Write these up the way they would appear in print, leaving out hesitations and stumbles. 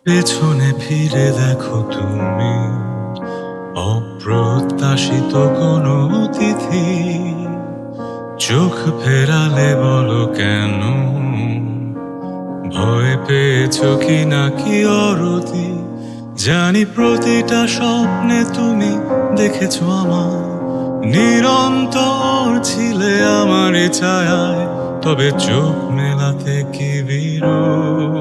পেছনে ফিরে দেখো তুমি অপ্রত্যাশিত কোনো অতিথি, চোখ ফেরালে বলো কেন ভয় পেয়েছো কি নাকি অরতি। জানি প্রতিটা স্বপ্নে তুমি দেখেছো আমার, নিরন্তর ছিলে আমারই ছায়ায়, তবে চোখ মেলাতে কি বিরল।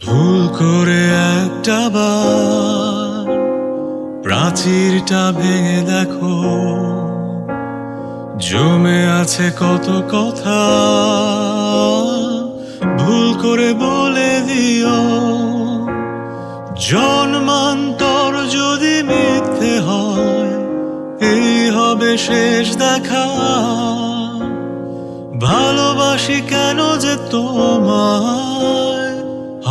ভুল করে একটা বার প্রাচীরটা ভেঙে দেখো, জমে আছে কত কথা, ভুল করে বলে দিও। জন্মান্তর যদি মিথ্যে হয়, এই হবে শেষ দেখা। ভালোবাসি কেন যে তোমায়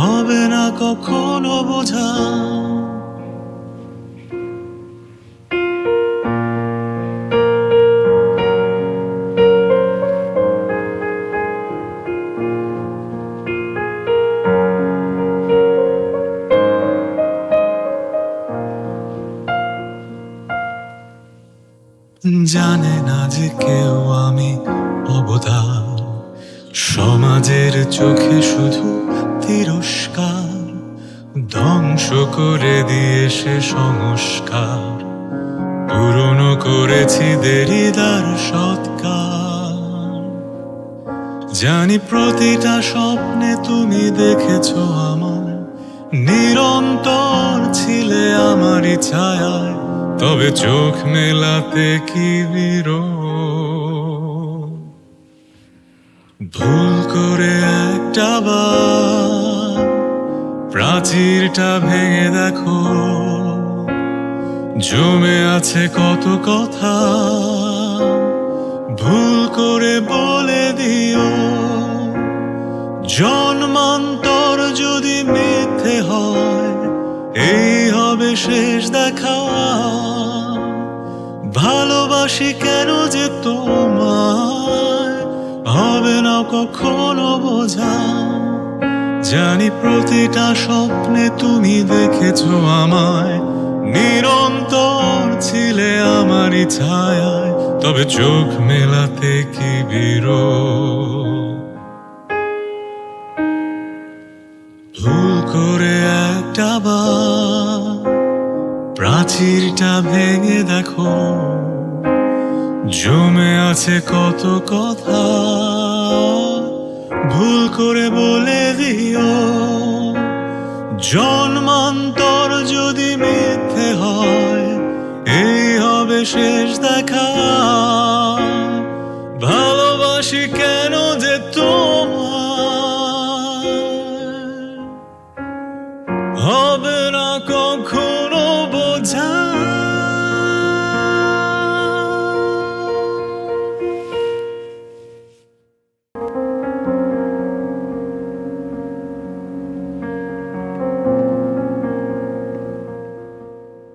হবে না কখনো বোঝা। জানে না যে কেউ আমি অবদান, সমাজের চোখে শুধু তিরস্কার, ধ্বংস করে দিয়ে সে সংস্কার, পুরনো করেছি দেরিদার সৎকার। জানি প্রতিটা স্বপ্নে তুমি দেখেছো আমার, নিরন্তর ছিলে আমারই ছায়ায়, তবে চোখ মেলাতে কি বিরল। ভুল করে একটা বার প্রাচীরটা ভেঙে দেখো, জমে আছে কত কথা, ভুল করে বলে দিও। জন্মান্তর যদি মিথ্যে হয়, এই হবে শেষ দেখা। ভালোবাসি কেন যে তোমায় হবে না কখনো বোঝা। জানি প্রতিটা স্বপ্নে তুমি দেখেছো আমায়, নিরন্তর ছিলে আমারই ছায়ায়, তবে চোখ মেলাতে কি বিরল। ভুল করে একটা বার প্রাচীরটা ভেঙে দেখো, জমে আছে কত কথা, ভুল করে বলে দিও। জন্মান্তর যদি মিথ্যে হয়, এই হবে শেষ দেখা। ভালোবাসি